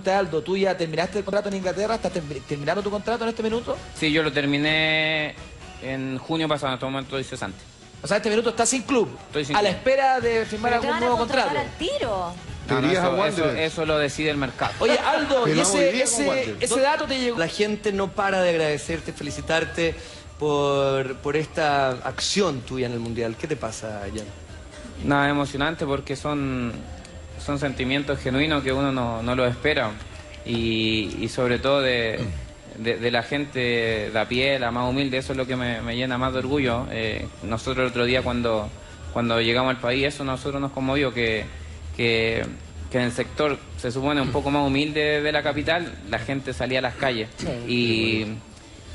Aldo, ¿tú ya terminaste el contrato en Inglaterra? ¿Estás terminando tu contrato en este minuto? Sí, yo lo terminé en junio pasado, en este momento estoy cesante. O sea, este minuto estás sin club, Estoy sin a la club. espera de firmar Pero te algún van a nuevo contratar contrato. al tiro. No, ¿Te irías a eso, Wanderers? eso lo decide el mercado. Oye, Aldo, Pero ¿y vamos hoy día con ese Wanderers. dato te llegó? La gente no para de agradecerte, felicitarte por esta acción tuya en el Mundial. ¿Qué te pasa, Jan? Nada, emocionante porque son sentimientos genuinos que uno no lo espera. Y sobre todo de la gente de a pie, la más humilde, eso es lo que me llena más de orgullo. Nosotros el otro día cuando llegamos al país, eso a nosotros nos conmovió, que en el sector se supone un poco más humilde de la capital, la gente salía a las calles. Sí.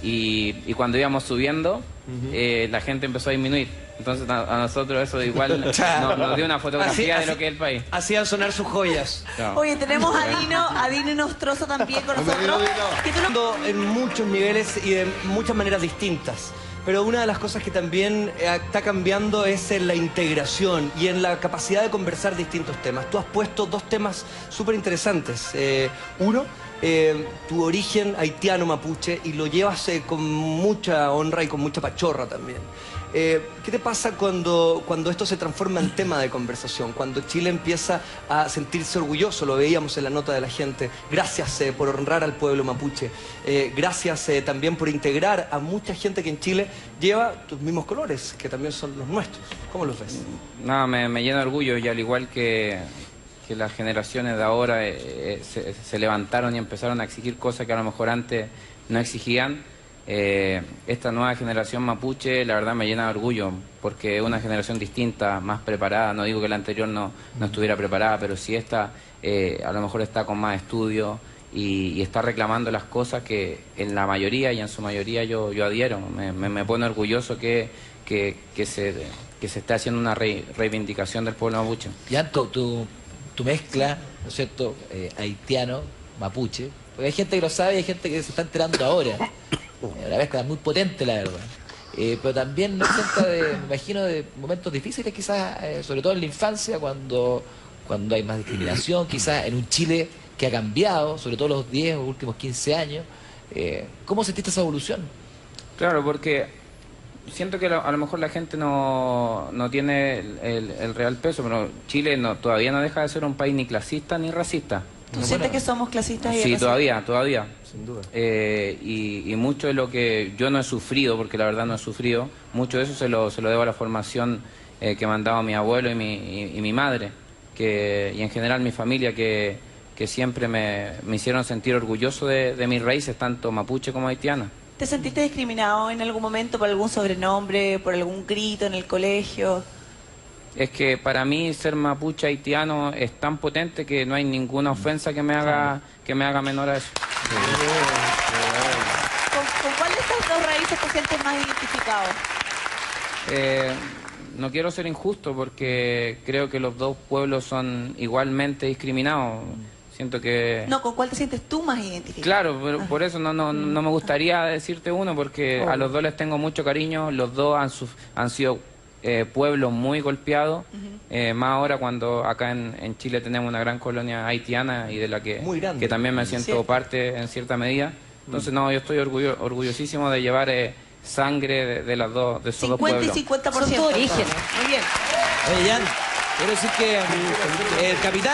Y cuando íbamos subiendo, la gente empezó a disminuir. Entonces a nosotros eso igual nos dio una fotografía de lo que es el país. Hacían sonar sus joyas. Claro. Oye, tenemos a Dino Nostroza también con nosotros. Que tú lo- En muchos niveles y de muchas maneras distintas. Pero una de las cosas que también está cambiando es en la integración y en la capacidad de conversar distintos temas. Tú has puesto dos temas súper interesantes. Uno, tu origen haitiano mapuche, y lo llevas con mucha honra y con mucha pachorra también. ¿Qué te pasa cuando esto se transforma en tema de conversación? Cuando Chile empieza a sentirse orgulloso, lo veíamos en la nota de la gente. Gracias por honrar al pueblo mapuche. Gracias también por integrar a mucha gente que en Chile lleva tus mismos colores, que también son los nuestros. ¿Cómo los ves? Nada, me llena de orgullo, y al igual que las generaciones de ahora se levantaron y empezaron a exigir cosas que a lo mejor antes no exigían. Esta nueva generación mapuche, la verdad, me llena de orgullo, porque es una generación distinta, más preparada. No digo que la anterior no estuviera preparada, pero sí esta a lo mejor está con más estudio y está reclamando las cosas que en la mayoría y en su mayoría yo adhiero. Me pone orgulloso que se esté haciendo una reivindicación del pueblo mapuche. Yanto, tu mezcla, ¿no es cierto?, haitiano, mapuche. Porque hay gente que lo sabe y hay gente que se está enterando ahora. Una mezcla muy potente, la verdad. Pero también no exenta me imagino, de momentos difíciles quizás, sobre todo en la infancia, cuando hay más discriminación, quizás en un Chile que ha cambiado, sobre todo los 10 o últimos 15 años. ¿Cómo sentiste esa evolución? Claro, porque siento que a lo mejor la gente no tiene el real peso, pero Chile todavía no deja de ser un país ni clasista ni racista. ¿Tú sientes que somos clasistas y Sí, racistas? todavía. Sin duda. Y mucho de lo que yo no he sufrido, porque la verdad no he sufrido, mucho de eso se lo debo a la formación que me han dado mi abuelo y mi madre, y en general mi familia, que siempre me hicieron sentir orgulloso de mis raíces, tanto mapuche como haitiana. ¿Te sentiste discriminado en algún momento por algún sobrenombre, por algún grito en el colegio? Es que para mí ser mapuche haitiano es tan potente que no hay ninguna ofensa que me haga menor a eso. ¿Con cuál de estas dos raíces te sientes más identificado? No quiero ser injusto porque creo que los dos pueblos son igualmente discriminados. Siento que... No, ¿con cuál te sientes tú más identificado? Claro, pero por eso no me gustaría decirte uno, porque a los dos les tengo mucho cariño. Los dos han sido pueblos muy golpeados, más ahora cuando acá en Chile tenemos una gran colonia haitiana y de la Muy grande. que también me siento Cierto. parte en cierta medida. Entonces yo estoy orgullosísimo de llevar sangre de esos dos 50 pueblos. y 50%. Son tu origen. Muy bien. Oye, Jan, quiero decir que el capitán...